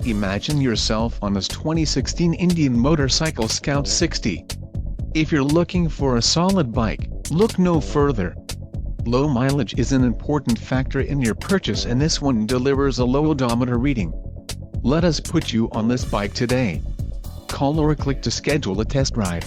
Imagine yourself on this 2016 Indian Motorcycle Scout 60. If you're looking for a solid bike, look no further. Low mileage is an important factor in your purchase, and this one delivers a low odometer reading. Let us put you on this bike today. Call or click to schedule a test ride.